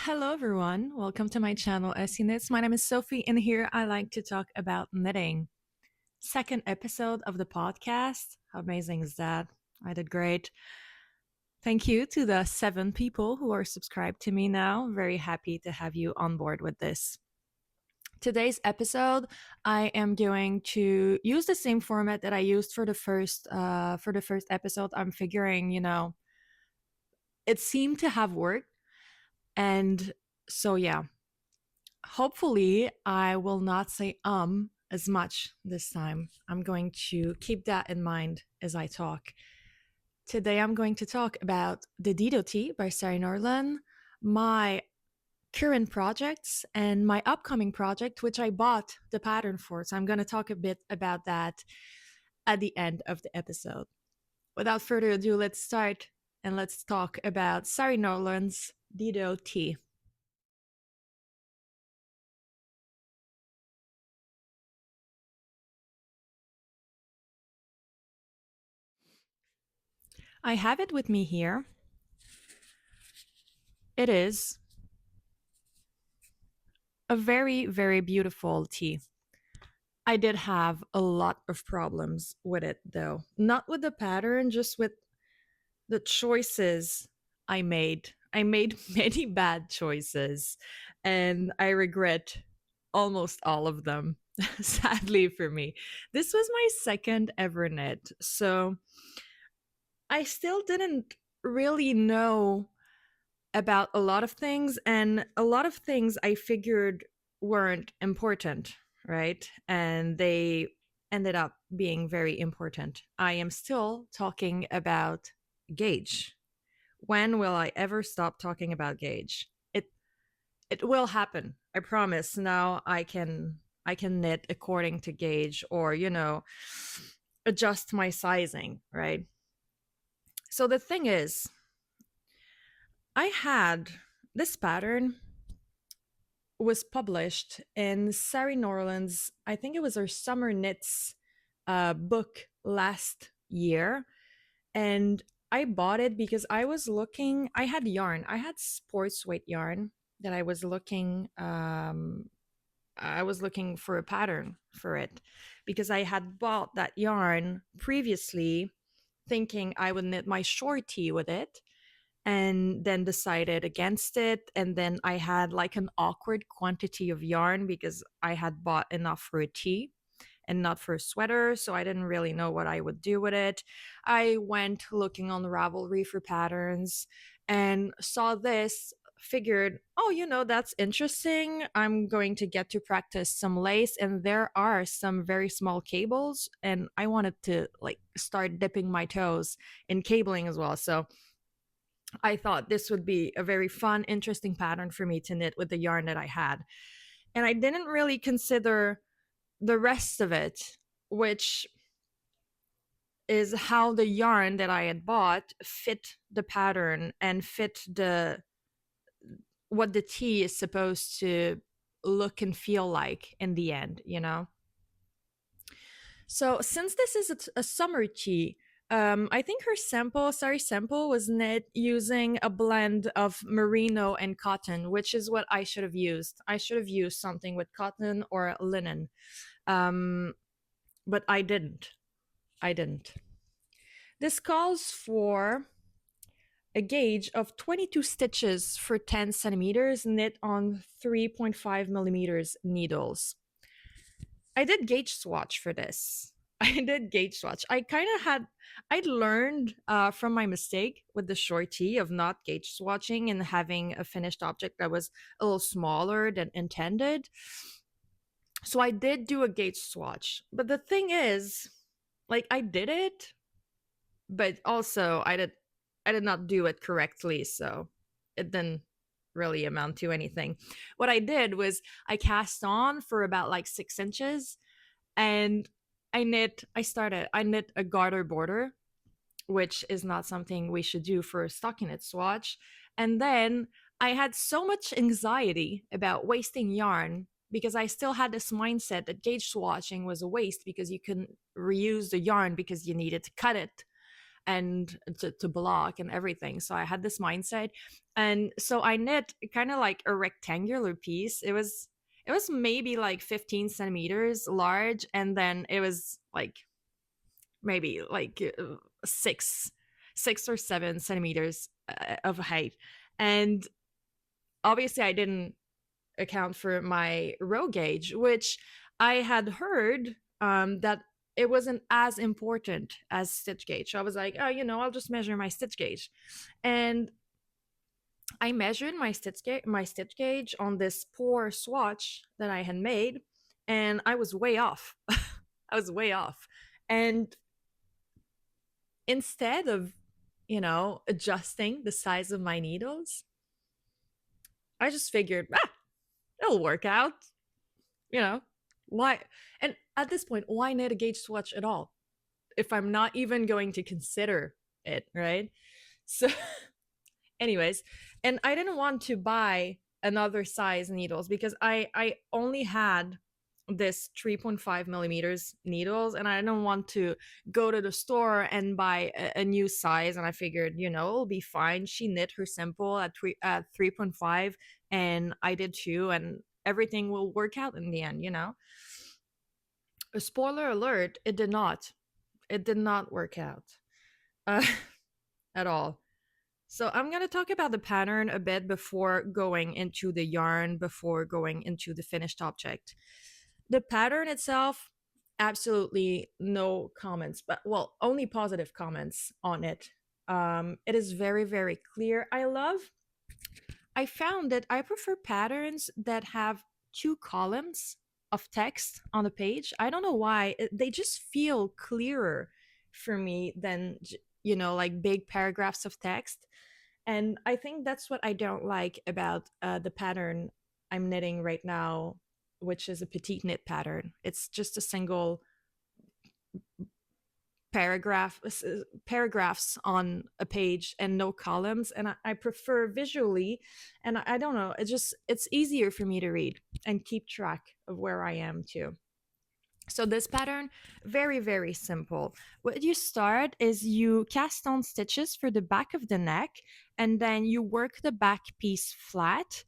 Hello, everyone. Welcome to my channel, SC Knits. My name is Sophie, and here I like to talk about knitting. Second episode of the podcast. How amazing is that? I did great. Thank you to the 7 people who are subscribed to me now. Very happy to have you on board with this. Today's episode, I am going to use the same format that I used for the first episode. I'm figuring, it seemed to have worked, and so yeah, hopefully, I will not say as much this time. I'm going to keep that in mind as I talk. Today, I'm going to talk about the Dido tea by Sari Norland, my current projects, and my upcoming project, which I bought the pattern for. So, I'm going to talk a bit about that at the end of the episode. Without further ado, let's start and let's talk about Sari Norland's Dido tea. I have it with me here. It is a very, very beautiful tea. I did have a lot of problems with it though. Not with the pattern, just with the choices I made. I made many bad choices and I regret almost all of them, sadly for me. This was my second ever knit, so I still didn't really know about a lot of things, and a lot of things I figured weren't important, right? And they ended up being very important. I am still talking about gauge. When will I ever stop talking about gauge? It will happen. I promise. Now I can knit according to gauge, or adjust my sizing, right? So the thing is, I had this pattern was published in Sari Norland's, I think it was her Summer Knits book last year. And I bought it because I had yarn. I had sports weight yarn that I was looking for a pattern for it because I had bought that yarn previously thinking I would knit my short tee with it, and then decided against it. And then I had like an awkward quantity of yarn because I had bought enough for a tee and not for a sweater, so I didn't really know what I would do with it. I went looking on Ravelry for patterns and saw this, figured, oh, that's interesting. I'm going to get to practice some lace, and there are some very small cables, and I wanted to like start dipping my toes in cabling as well. So I thought this would be a very fun, interesting pattern for me to knit with the yarn that I had. And I didn't really consider the rest of it, which is how the yarn that I had bought fit the pattern and fit the what the tea is supposed to look and feel like in the end. So since this is a summer tea, I think her sample was knit using a blend of merino and cotton, which is what I should have used. I should have used something with cotton or linen, um, but I didn't. I didn't. This calls for a gauge of 22 stitches for 10 centimeters knit on 3.5 millimeters needles. I did gauge swatch for this. I did gauge swatch. I'd learned from my mistake with the short tee of not gauge swatching and having a finished object that was a little smaller than intended. So I did do a gauge swatch. But the thing is, like, I did it, but also I did not do it correctly, so it didn't really amount to anything. What I did was I cast on for about like 6 inches, and I knit a garter border, which is not something we should do for a stockinette swatch. And then I had so much anxiety about wasting yarn because I still had this mindset that gauge swatching was a waste because you couldn't reuse the yarn because you needed to cut it. and to block and everything. So I had this mindset, and so I knit kind of like a rectangular piece. It was maybe like 15 centimeters large, and then it was like maybe like 6 or 7 centimeters of height. And obviously I didn't account for my row gauge, which I had heard that it wasn't as important as stitch gauge. So I was like, oh, I'll just measure my stitch gauge. And I measured my stitch gauge on this poor swatch that I had made, and I was way off. I was way off. And instead of, adjusting the size of my needles, I just figured, it'll work out, you know. Why? And at this point, why knit a gauge swatch at all if I'm not even going to consider it, right? So, anyways, and I didn't want to buy another size needles because I only had this 3.5 millimeters needles, and I don't want to go to the store and buy a new size. And I figured, it'll be fine. She knit her simple at 3.5, and I did too, and everything will work out in the end. A spoiler alert: it did not. It did not work out uh, at all. So I'm going to talk about the pattern a bit before going into the yarn, before going into the finished object. The pattern itself, absolutely no comments, but well, only positive comments on it. It is very, very clear. I found that I prefer patterns that have two columns of text on a page. I don't know why. They just feel clearer for me than, like big paragraphs of text. And I think that's what I don't like about the pattern I'm knitting right now, which is a petite knit pattern. It's just a single paragraphs on a page and no columns, and I prefer visually. And I don't know, it's easier for me to read and keep track of where I am too. So this pattern, very, very simple. What you start is you cast on stitches for the back of the neck, and then you work the back piece flat,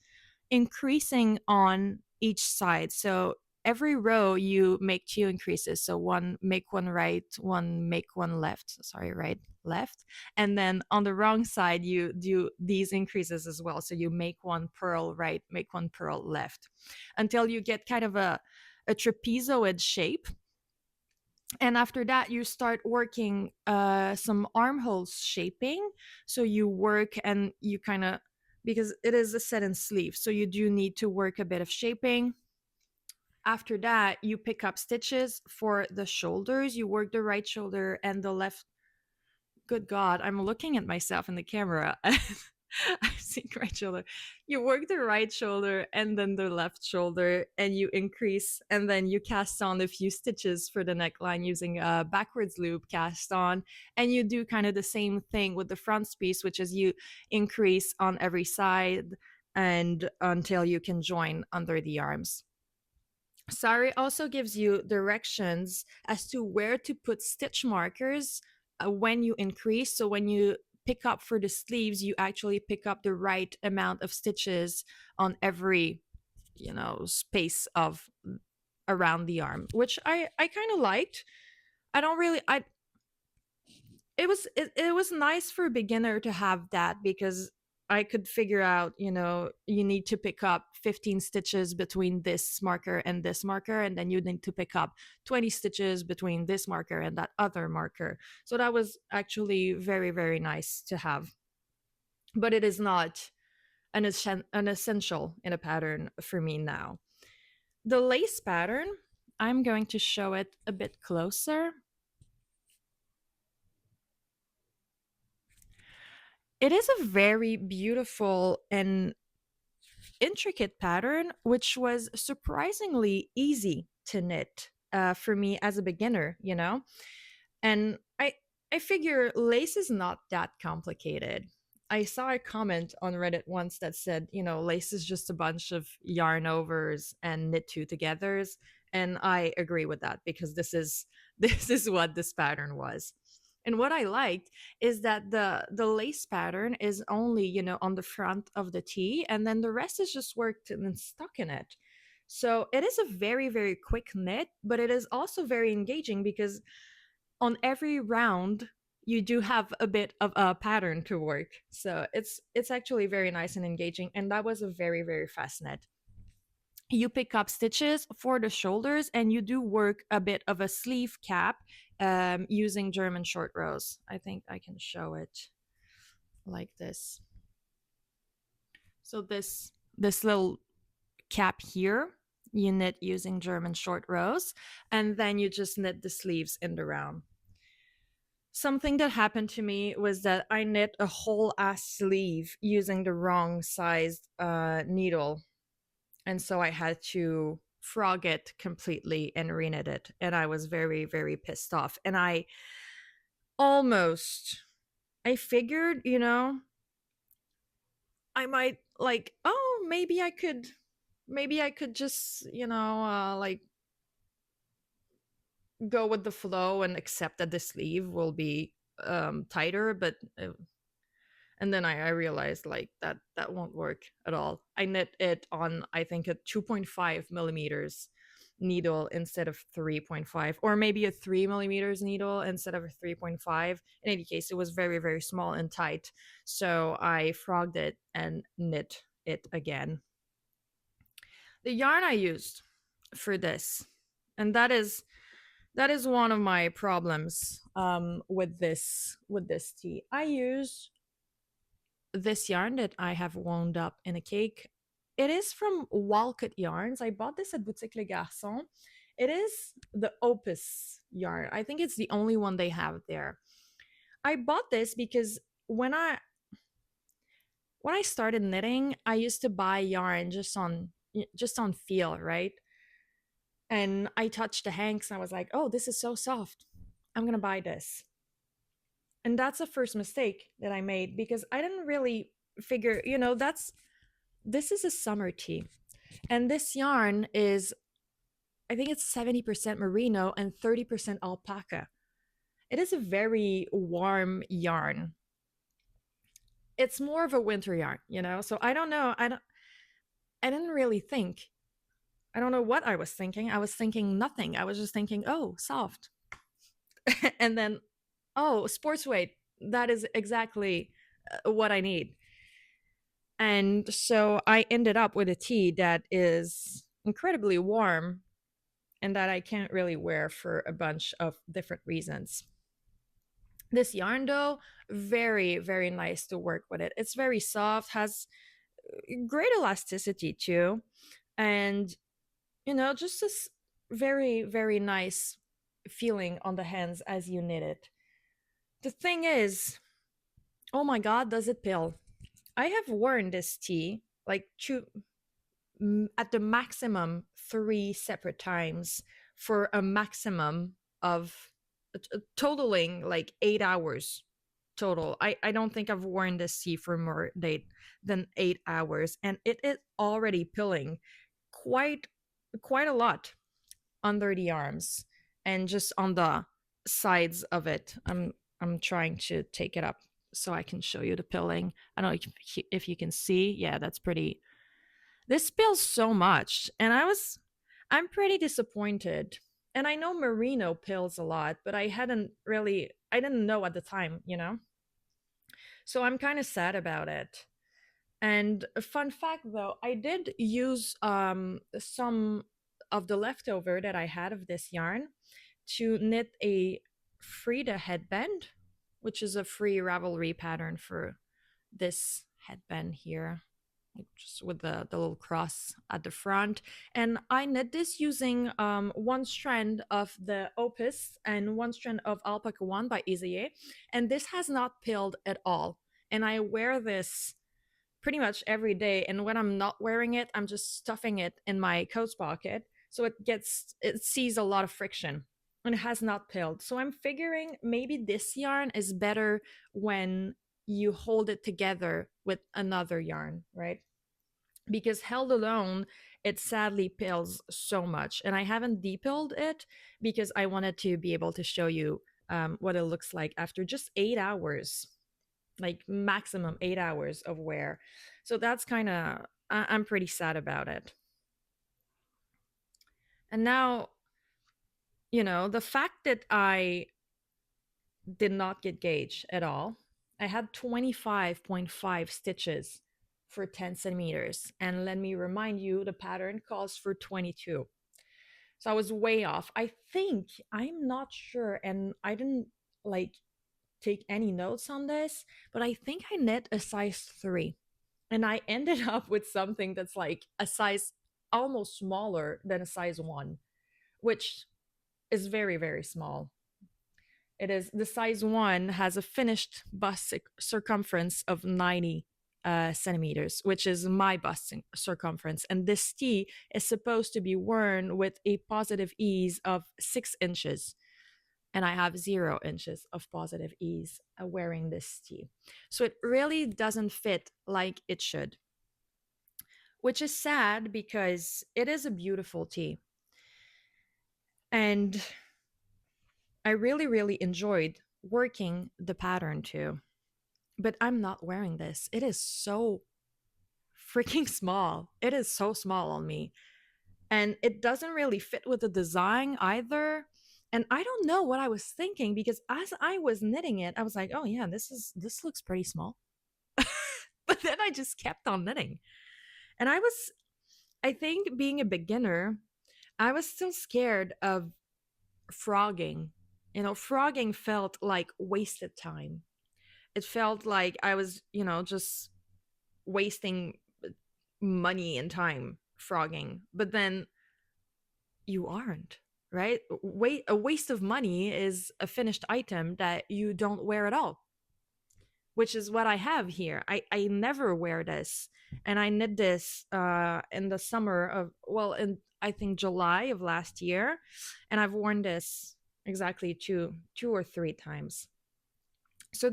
increasing on each side. So every row you make two increases. So one make one right, one make one left. Sorry, right, left. And then on the wrong side, you do these increases as well. So you make one purl right, make one purl left, until you get kind of a trapezoid shape. And after that, you start working some armholes shaping. So you work and you kind of, because it is a set and sleeve, so you do need to work a bit of shaping. After that, you pick up stitches for the shoulders. You work the right shoulder and the left. Good God, I'm looking at myself in the camera. I've seen right shoulder. You work the right shoulder and then the left shoulder, and you increase, and then you cast on a few stitches for the neckline using a backwards loop cast on. And you do kind of the same thing with the front piece, which is you increase on every side and until you can join under the arms. Sari also gives you directions as to where to put stitch markers when you increase. So when you pick up for the sleeves, you actually pick up the right amount of stitches on every, space of around the arm, which I kind of liked. I don't really I it was nice for a beginner to have that, because I could figure out, you need to pick up 15 stitches between this marker and this marker, and then you need to pick up 20 stitches between this marker and that other marker. So that was actually very, very nice to have. But it is not an essential in a pattern for me now. The lace pattern, I'm going to show it a bit closer. It is a very beautiful and intricate pattern, which was surprisingly easy to knit for me as a beginner, And I figure lace is not that complicated. I saw a comment on Reddit once that said, lace is just a bunch of yarn overs and knit two togethers, and I agree with that, because this is this is what this pattern was. And what I liked is that the lace pattern is only, on the front of the tee, and then the rest is just worked and stuck in it. So it is a very, very quick knit, but it is also very engaging because on every round you do have a bit of a pattern to work. So it's actually very nice and engaging. And that was a very, very fast knit. You pick up stitches for the shoulders and you do work a bit of a sleeve cap using German short rows. I think I can show it like this. So this little cap here, you knit using German short rows, and then you just knit the sleeves in the round. Something that happened to me was that I knit a whole ass sleeve using the wrong sized needle, and so I had to frog it completely and reknit it, and I was very, very pissed off. And almost I figured, I might like, oh, maybe I could just, like go with the flow and accept that the sleeve will be tighter, but and then I realized like that won't work at all. I knit it on, I think, a 2.5 millimeters needle instead of 3.5, or maybe a 3 millimeters needle instead of a 3.5. In any case, it was very, very small and tight, so I frogged it and knit it again. The yarn I used for this, and that is one of my problems with this tee. I use this yarn that I have wound up in a cake. It is from Walcott Yarns. I bought this at Boutique Le Garçon. It is the Opus yarn. I think it's the only one they have there. I bought this because when I started knitting, I used to buy yarn just on feel, right? And I touched the hanks and I was like, "Oh, this is so soft. I'm going to buy this." And that's the first mistake that I made because I didn't really figure, this is a summer tee. And this yarn is, I think it's 70% merino and 30% alpaca. It is a very warm yarn. It's more of a winter yarn. So I don't know. I didn't really think. I don't know what I was thinking. I was thinking nothing. I was just thinking, oh, soft. And then, oh, sports weight. That is exactly what I need. And so I ended up with a tee that is incredibly warm and that I can't really wear for a bunch of different reasons. This yarn, though, very, very nice to work with it. It's very soft, has great elasticity too, and just this very, very nice feeling on the hands as you knit it. The thing is, oh my god, does it pill? I have worn this tee like at the maximum 3 separate times for a maximum of totaling like 8 hours total. I don't think I've worn this tee for more than 8 hours, and it is already pilling quite quite a lot under the arms and just on the sides of it. I'm trying to take it up so I can show you the pilling. I don't know if you can see. Yeah, that's pretty. This spills so much, and I'm pretty disappointed. And I know merino pills a lot, but I didn't know at the time. So I'm kind of sad about it. And a fun fact though, I did use some of the leftover that I had of this yarn to knit a Frida headband, which is a free Ravelry pattern for this headband here, just with the little cross at the front. And I knit this using one strand of the Opus and one strand of Alpaca One by Isaye. And this has not pilled at all. And I wear this pretty much every day. And when I'm not wearing it, I'm just stuffing it in my coat pocket. So it sees a lot of friction and it has not pilled. So I'm figuring maybe this yarn is better when you hold it together with another yarn, right? Because held alone, it sadly pills so much. And I haven't depilled it because I wanted to be able to show you what it looks like after just 8 hours, like maximum 8 hours of wear. So that's kind of, I'm pretty sad about it. And now, the fact that I did not get gauge at all, I had 25.5 stitches for 10 centimeters. And let me remind you, the pattern calls for 22. So I was way off. I think, I'm not sure, and I didn't like take any notes on this, but I think I knit a size 3. And I ended up with something that's like a size almost smaller than a size 1, which is very, very small. It is the size 1 has a finished bust circumference of 90 centimeters, which is my bust circumference. And this tee is supposed to be worn with a positive ease of 6 inches. And I have 0 inches of positive ease wearing this tee. So it really doesn't fit like it should, which is sad because it is a beautiful tee. And I really, really enjoyed working the pattern too. But I'm not wearing this. It is so freaking small. It is so small on me. And it doesn't really fit with the design either. And I don't know what I was thinking, because as I was knitting it, I was like, "Oh yeah, this looks pretty small." But then I just kept on knitting. And I think being a beginner, I was still scared of frogging. Frogging felt like wasted time. It felt like I was, just wasting money and time frogging. But then you aren't, right? A waste of money is a finished item that you don't wear at all, which is what I have here. I never wear this. And I knit this in the summer of, well, in I think July of last year. And I've worn this exactly two or three times. So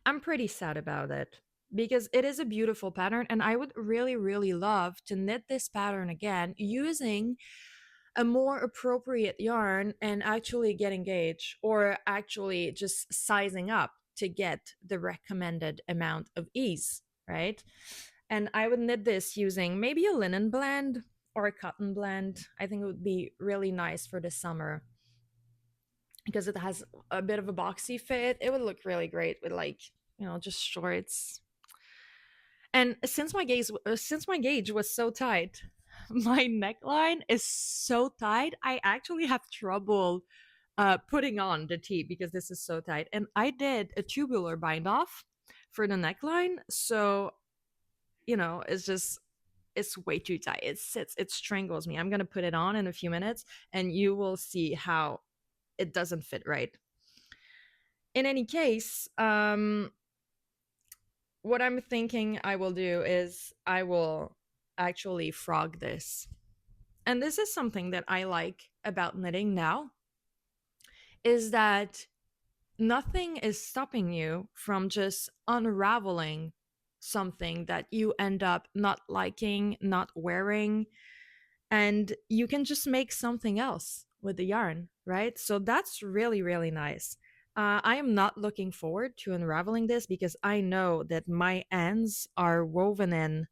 I'm pretty sad about it, because it is a beautiful pattern, and I would really, really love to knit this pattern again using a more appropriate yarn and actually get engaged, or actually just sizing up to get the recommended amount of ease, right? And I would knit this using maybe a linen blend or a cotton blend. I think it would be really nice for the summer, because it has a bit of a boxy fit. It would look really great with, like, just shorts. And since my gauge was so tight, my neckline is so tight. I actually have trouble putting on the tee because this is so tight. And I did a tubular bind off for the neckline, so it's way too tight. It strangles me. I'm gonna put it on in a few minutes, and you will see how it doesn't fit right. In any case, what I'm thinking I will do is I will actually frog this. And this is something that I like about knitting now, is that nothing is stopping you from just unraveling something that you end up not liking, not wearing, and you can just make something else with the yarn, right? So that's really, really nice. I am not looking forward to unraveling this, because I know that my ends are woven in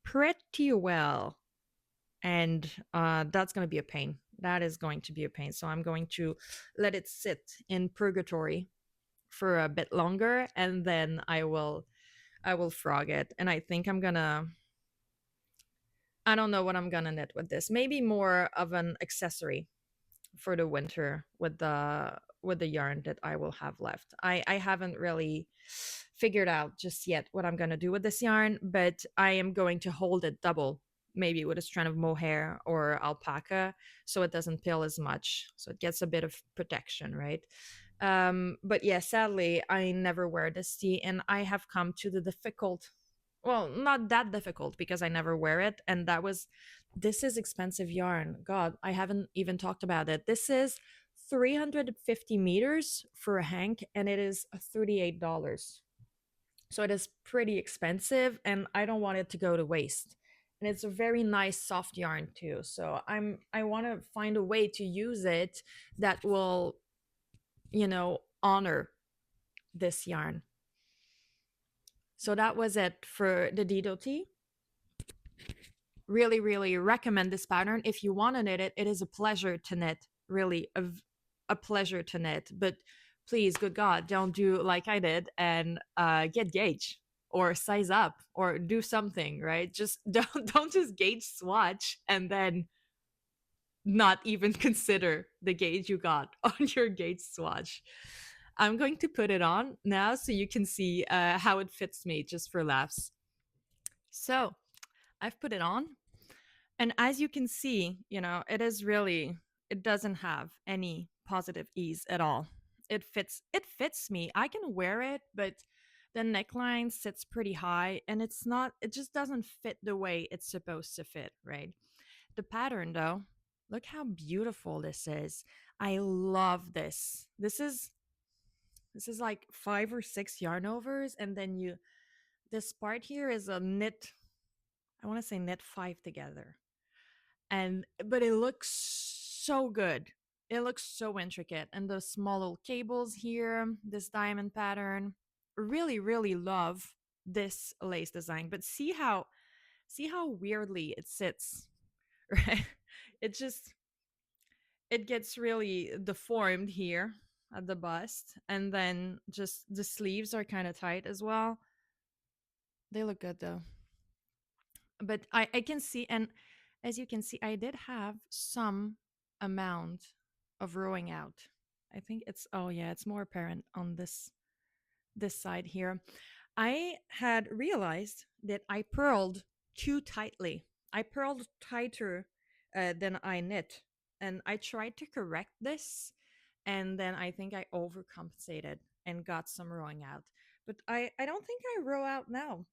pretty well. And that's going to be a pain. That is going to be a pain. So I'm going to let it sit in purgatory for a bit longer, and then I will frog it. And I think I don't know what I'm gonna knit with this. Maybe more of an accessory for the winter with the yarn that I will have left. I haven't really figured out just yet what I'm gonna do with this yarn, but I am going to hold it double, maybe with a strand of mohair or alpaca, so it doesn't peel as much, so it gets a bit of protection, right? But yeah, sadly, I never wear this tee, and I have come to the difficult, well, not that difficult, because I never wear it. And this is expensive yarn. God, I haven't even talked about it. This is 350 meters for a hank, and it is $38. So it is pretty expensive, and I don't want it to go to waste. And it's a very nice soft yarn too. So I want to find a way to use it that will honor this yarn. So that was it for the Dido tee. Really, really recommend this pattern. If you want to knit it, it is a pleasure to knit. Really, a pleasure to knit. But please, good God, don't do like I did and get gauge or size up or do something, right? Just don't just gauge swatch and then not even consider the gauge you got on your gauge swatch. I'm going to put it on now so you can see how it fits me just for laughs. So I've put it on. And as you can see, it doesn't have any positive ease at all. It fits me. I can wear it, but the neckline sits pretty high and it just doesn't fit the way it's supposed to fit, right? The pattern though, look how beautiful this is. I love this. This is like 5 or 6 yarn overs, and then this part here is a knit, I want to say knit 5 together. But it looks so good. It looks so intricate, and the small little cables here, this diamond pattern, really, really love this lace design. But see how weirdly it sits, right? It just it gets really deformed here at the bust, and then just the sleeves are kind of tight as well. They look good though. But I can see, and as you can see, I did have some amount of rowing out. I think oh yeah, it's more apparent on this side here. I had realized that I purled too tightly. I purled tighter than I knit, and I tried to correct this, and then I think I overcompensated and got some rowing out. But I don't think I row out now.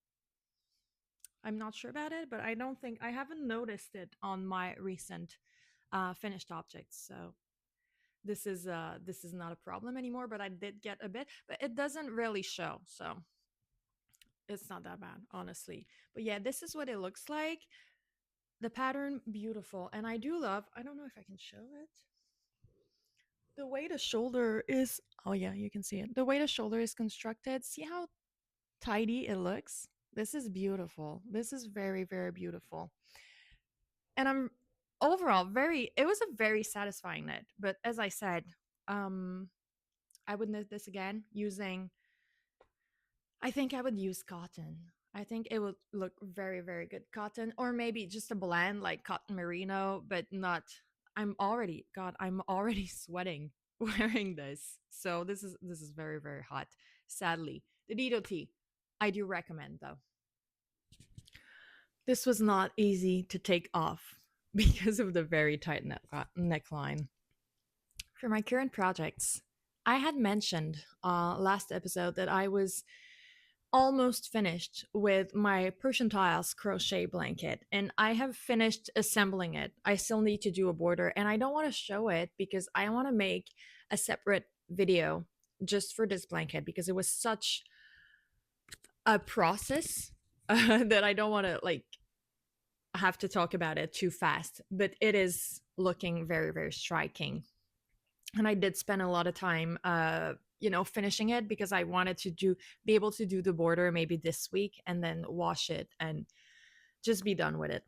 I'm not sure about it, but I haven't noticed it on my recent finished objects. So this is not a problem anymore. But I did get a bit, but it doesn't really show, so it's not that bad, honestly. But yeah, this is what it looks like. The pattern, beautiful, and I do love. I don't know if I can show it. The way the shoulder is. Oh yeah, you can see it. The way the shoulder is constructed. See how tidy it looks. This is beautiful. This is very, very beautiful. And I'm overall very it was a very satisfying knit. But as I said, um I would knit this again using I think I would use cotton. I think it would look very, very good cotton, or maybe just a blend like cotton merino, but not. I'm already sweating wearing this. So this is very, very hot. Sadly, the Dido tee, I do recommend though. This was not easy to take off because of the very tight neckline. For my current projects, I had mentioned last episode that I was almost finished with my Persian tiles crochet blanket, and I have finished assembling it. I still need to do a border, and I don't want to show it because I want to make a separate video just for this blanket because it was such a process that I don't want to have to talk about it too fast. But it is looking very, very striking, and I did spend a lot of time finishing it because I wanted to be able to do the border maybe this week and then wash it and just be done with it.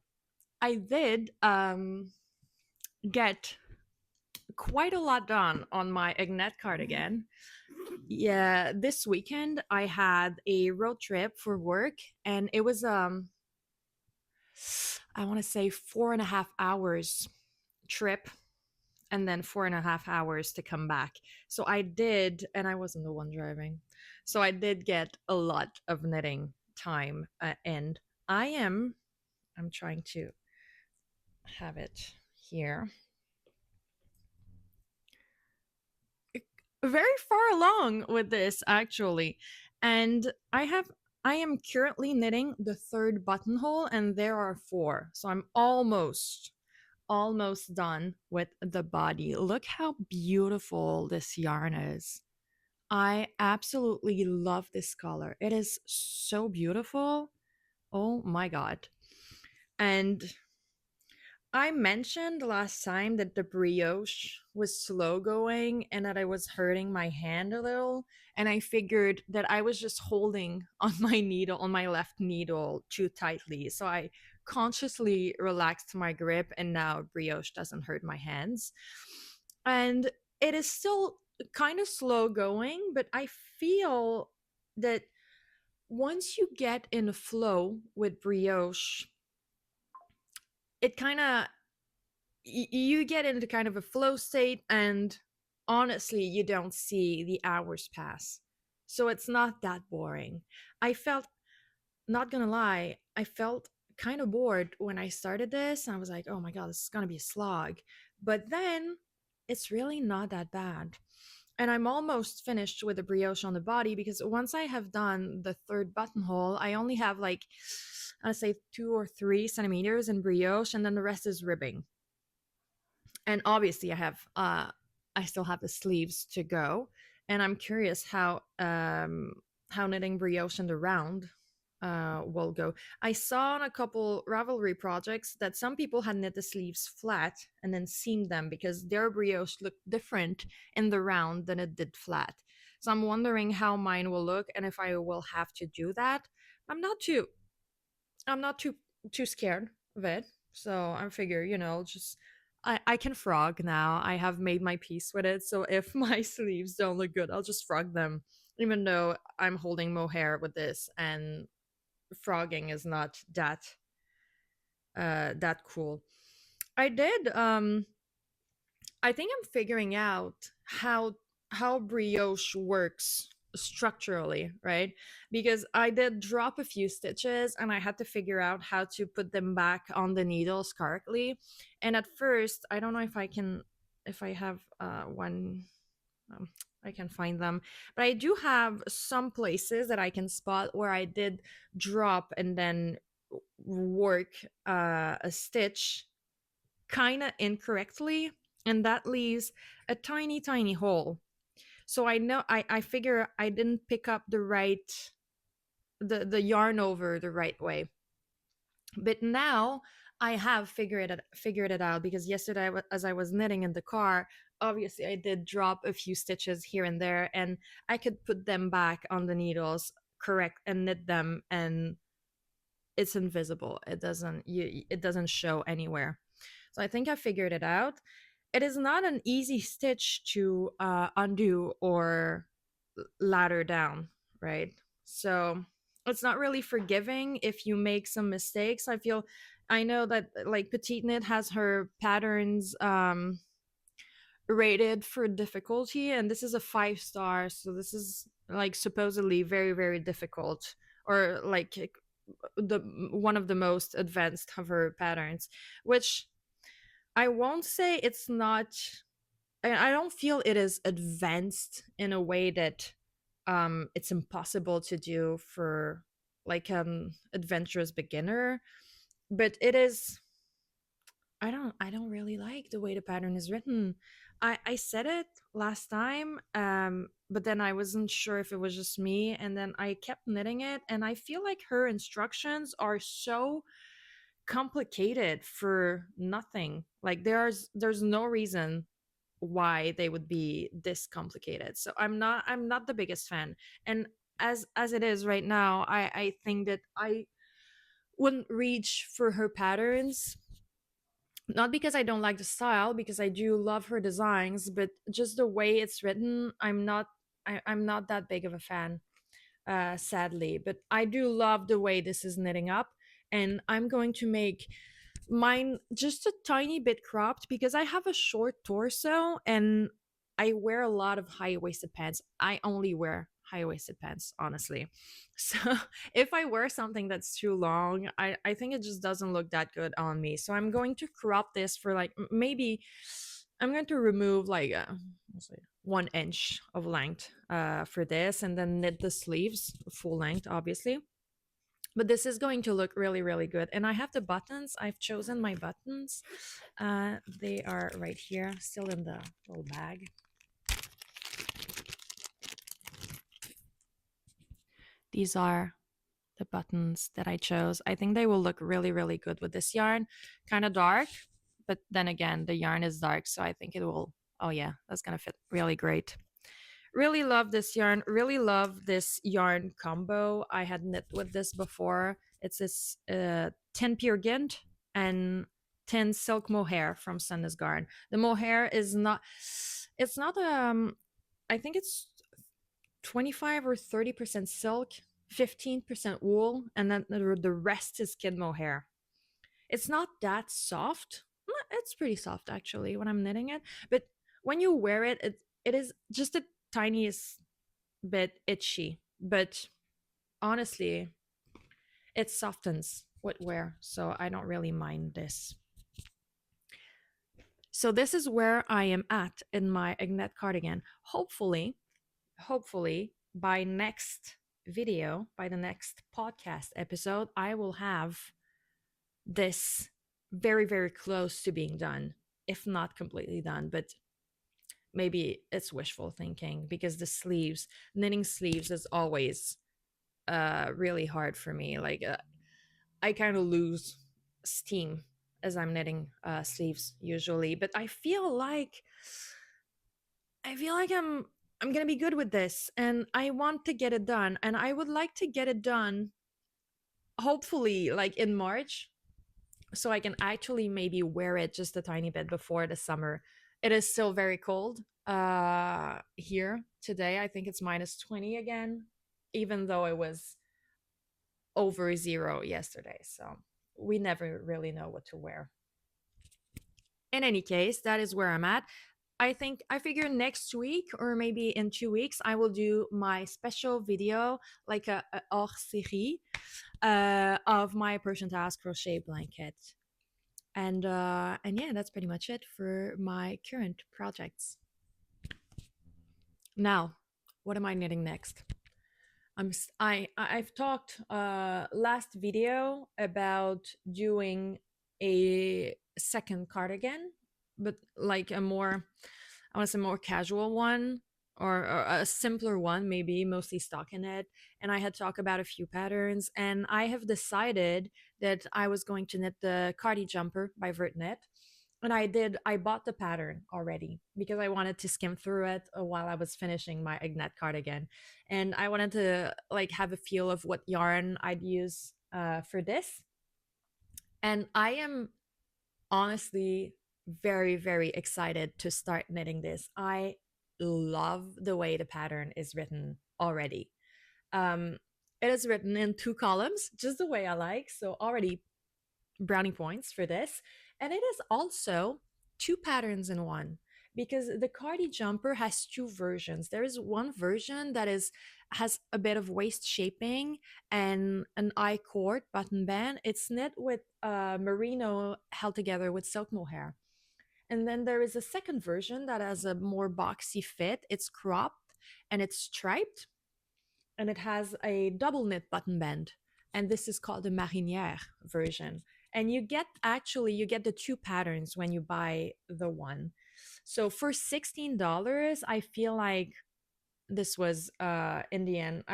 I did get quite a lot done on my Ignat cardigan. Yeah, this weekend I had a road trip for work, and it was I want to say 4.5 hours trip, and then 4.5 hours to come back. So I did, and I wasn't the one driving. So I did get a lot of knitting time, and I'm trying to have it here. Very far along with this actually, and I am currently knitting the third buttonhole, and there are 4, so I'm almost done with the body. Look how beautiful this yarn is. I absolutely love this color. It is so beautiful. Oh my god. And I mentioned last time that the brioche was slow going and that I was hurting my hand a little. And I figured that I was just holding on my needle, on my left needle, too tightly. So I consciously relaxed my grip, and now brioche doesn't hurt my hands. And it is still kind of slow going, but I feel that once you get in a flow with brioche, it kind of you get into kind of a flow state, and honestly you don't see the hours pass, so it's not that boring. I felt, not gonna lie, I felt kind of bored when I started this. I was like, oh my god, this is gonna be a slog. But then it's really not that bad, and I'm almost finished with the brioche on the body, because once I have done the third buttonhole, I only have like, I'd say 2 or 3 centimeters in brioche, and then the rest is ribbing. And obviously I still have the sleeves to go, and I'm curious how knitting brioche in the round will go. I saw on a couple Ravelry projects that some people had knit the sleeves flat and then seamed them because their brioche looked different in the round than it did flat. So I'm wondering how mine will look and if I will have to do that. I'm not too I'm not too scared of it. So I figure, just I can frog now. I have made my peace with it. So if my sleeves don't look good, I'll just frog them. Even though I'm holding mohair with this, and frogging is not that cool. I did I think I'm figuring out how brioche works structurally, right? Because I did drop a few stitches and I had to figure out how to put them back on the needles correctly. And at first, I don't know if I have one um, I can find them, but I do have some places that I can spot where I did drop and then work a stitch kind of incorrectly, and that leaves a tiny hole. So I figure I didn't pick up the yarn over the right way. But now I have figured it out, because yesterday as I was knitting in the car, obviously I did drop a few stitches here and there, and I could put them back on the needles correct and knit them, and it's invisible. It doesn't show anywhere. So I think I figured it out. It is not an easy stitch to undo or ladder down, right? So it's not really forgiving if you make some mistakes. I know that like Petite Knit has her patterns rated for difficulty, and this is a 5 star, so this is like supposedly very difficult, or like the one of the most advanced of her patterns, which I won't say it's not. I don't feel it is advanced in a way that it's impossible to do for like an adventurous beginner, but it is. I don't really like the way the pattern is written. I said it last time, but then I wasn't sure if it was just me, and then I kept knitting it, and I feel like her instructions are so complicated for nothing. Like there's no reason why they would be this complicated. So I'm not the biggest fan. And as it is right now, I think that I wouldn't reach for her patterns, not because I don't like the style, because I do love her designs, but just the way it's written, I'm not that big of a fan, sadly. But I do love the way this is knitting up, and I'm going to make mine just a tiny bit cropped because I have a short torso and I wear a lot of high waisted pants. I only wear high waisted pants, honestly. So if I wear something that's too long, I think it just doesn't look that good on me. So I'm going to crop this for like maybe I'm going to remove like let's say 1 inch of length for this, and then knit the sleeves full length, obviously. But this is going to look really good. And I have the buttons. I've chosen my buttons. They are right here, still in the little bag. These are the buttons that I chose. I think they will look really good with this yarn. Kind of dark, but then again, the yarn is dark, so I think it will. Oh yeah, that's gonna fit really great. Really love this yarn. Really love this yarn combo. I had knit with this before. It's this 10 pure gint and 10 silk mohair from Sundays Garn. The mohair is not, it's not, I think it's 25 or 30% silk, 15% wool, and then the rest is kid mohair. It's not that soft. It's pretty soft actually when I'm knitting it, but when you wear it, it is just the tiniest bit itchy. But honestly, it softens with wear, so I don't really mind this. So this is where I am at in my Ignat cardigan. Hopefully by next video, by the next podcast episode, I will have this very, very close to being done, if not completely done. But maybe it's wishful thinking because the sleeves, knitting sleeves is always really hard for me. Like I kind of lose steam as I'm knitting sleeves usually, but I feel like I'm gonna be good with this, and I want to get it done, and I would like to get it done hopefully like in March, so I can actually maybe wear it just a tiny bit before the summer. It is still very cold here today. I think it's -20 again, even though it was over zero yesterday. So we never really know what to wear. In any case, that is where I'm at. I figure next week or maybe in 2 weeks, I will do my special video, like a hors série of my Persian task crochet blanket. And yeah, that's pretty much it for my current projects. Now, what am I knitting next? I've talked last video about doing a second cardigan, but like a more, I want to say more casual one, or a simpler one, maybe mostly stockinette. And I had talked about a few patterns, and I have decided that I was going to knit the Cardi Jumper by VertKnit. And I bought the pattern already because I wanted to skim through it while I was finishing my Ignat cardigan. And I wanted to like have a feel of what yarn I'd use for this. And I am honestly very, very excited to start knitting this. I love the way the pattern is written already. Um, it is written in 2 columns, just the way I like. So already brownie points for this. And it is also 2 patterns in 1 because the Cardi jumper has 2 versions. There is one version that has a bit of waist shaping and an I-cord button band. It's knit with merino held together with silk mohair. And then there is a second version that has a more boxy fit. It's cropped and it's striped, and it has a double knit button band. And this is called the marinière version. And you get the 2 patterns when you buy the one. So for $16, I feel like this was in the end.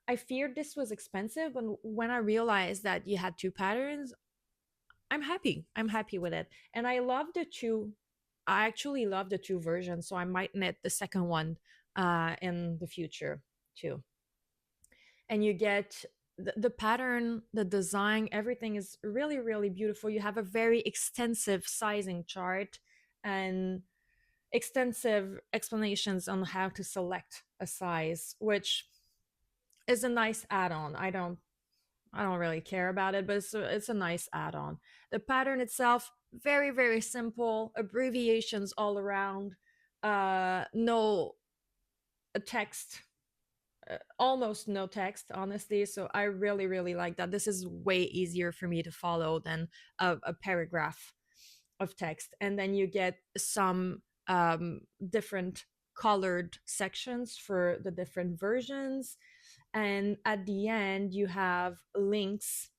I feared this was expensive, but when I realized that you had 2 patterns, I'm happy. I'm happy with it. And I love the two. I actually love the 2 versions, so I might knit the second one in the future too. And you get the pattern, the design, everything is really, really beautiful. You have a very extensive sizing chart and extensive explanations on how to select a size, which is a nice add-on. I don't really care about it, but it's a nice add-on. The pattern itself, very, very simple, abbreviations all around, no text, almost no text, honestly. So I really, really like that. This is way easier for me to follow than a paragraph of text. And then you get some different colored sections for the different versions. And at the end, you have links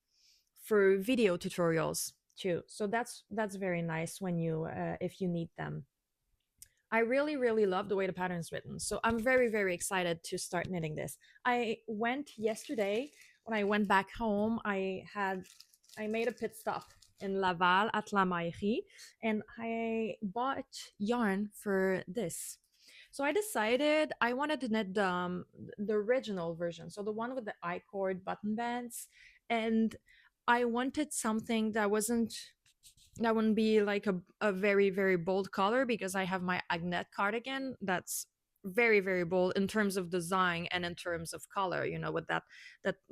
for video tutorials too. So that's very nice when you if you need them. I really, really love the way the pattern is written. So I'm very, very excited to start knitting this. I went yesterday when I went back home. I made a pit stop in Laval at La Maillerie, and I bought yarn for this. So I decided I wanted to knit the original version, so the one with the I-cord button bands, and I wanted something that wouldn't be like a very very bold color because I have my Agnet cardigan that's very very bold in terms of design and in terms of color, you know, with that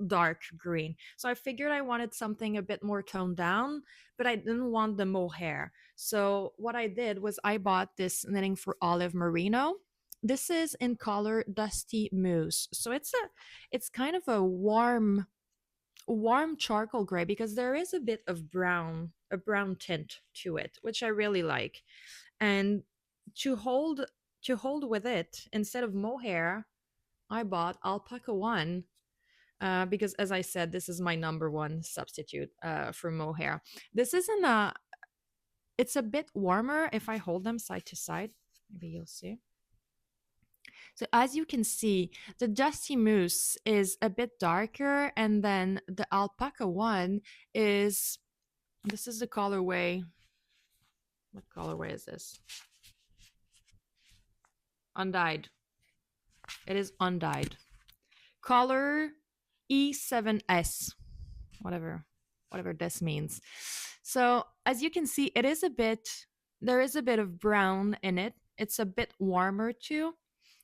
dark green. So I figured I wanted something a bit more toned down, but I didn't want the mohair. So what I did was I bought this knitting for olive merino. This is in color dusty mousse, so it's kind of a warm charcoal gray because there is a bit of a brown tint to it, which I really like. And to hold to hold with it instead of mohair, I bought alpaca one, because as I said, this is my number one substitute for mohair. This isn't a It's a bit warmer if I hold them side to side. Maybe you'll see. So as you can see, the dusty mousse is a bit darker, and then the alpaca one is this is the colorway. What colorway is this? Undyed. It is undyed. Color E7S. Whatever this means. So as you can see, there is a bit of brown in it. It's a bit warmer too.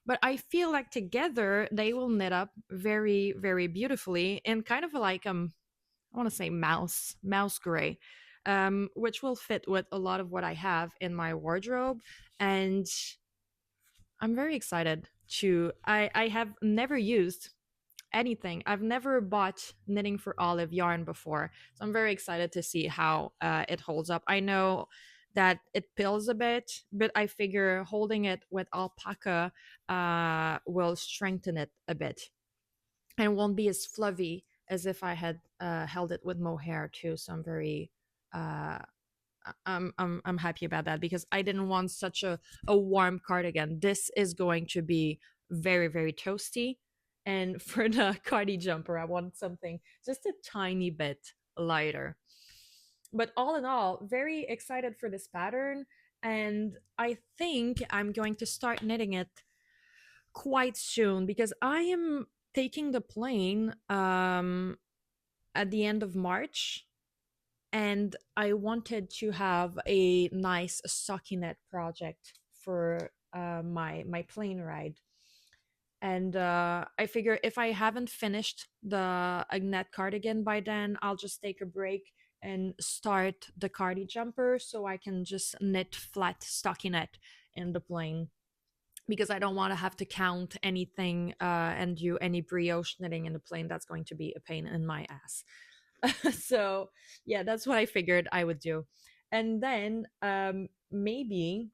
But I feel like together they will knit up very, very beautifully in kind of like I want to say mouse gray, which will fit with a lot of what I have in my wardrobe. And I'm very excited to. I have never used anything. I've never bought knitting for olive yarn before, so I'm very excited to see how it holds up. I know that it pills a bit, but I figure holding it with alpaca will strengthen it a bit and won't be as fluffy as if I had held it with mohair too. So I'm very uh, I'm happy about that because I didn't want such a warm cardigan. This is going to be very very toasty, and for the cardi jumper, I want something just a tiny bit lighter. But all in all, very excited for this pattern, and I think I'm going to start knitting it quite soon because I am taking the plane at the end of March, and I wanted to have a nice stockinette project for my plane ride. And I figure if I haven't finished the Agnet cardigan by then, I'll just take a break and start the cardi jumper so I can just knit flat stockinette in the plane because I don't want to have to count anything and do any brioche knitting in the plane. That's going to be a pain in my ass. So yeah, that's what I figured I would do. And then maybe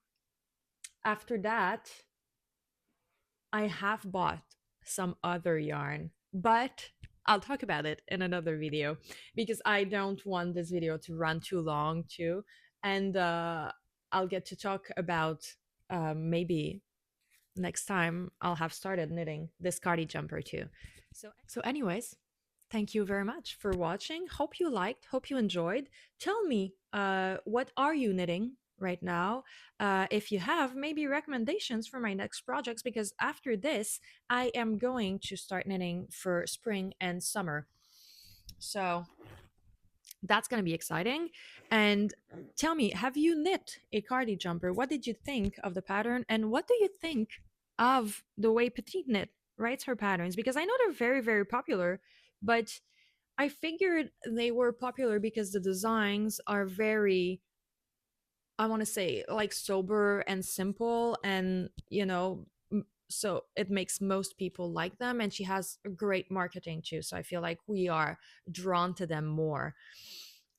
after that, I have bought some other yarn, but I'll talk about it in another video because I don't want this video to run too long too. And I'll get to talk about maybe next time I'll have started knitting this cardi jumper too. So anyways, thank you very much for watching. Hope you liked, hope you enjoyed. Tell me, what are you knitting right now? If you have maybe recommendations for my next projects, because after this, I am going to start knitting for spring and summer. So that's going to be exciting. And tell me, have you knit a cardi jumper? What did you think of the pattern? And what do you think of the way Petite Knit writes her patterns? Because I know they're very, very popular, but I figured they were popular because the designs are very, I want to say, like sober and simple, and so it makes most people like them. And she has great marketing too, so I feel like we are drawn to them more.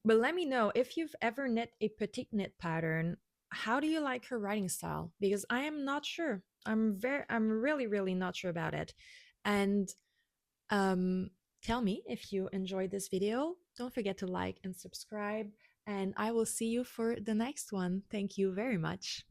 But let me know if you've ever knit a Petite Knit pattern. How do you like her writing style? Because I am not sure. I'm really, really not sure about it. And um, tell me if you enjoyed this video. Don't forget to like and subscribe, and I will see you for the next one. Thank you very much.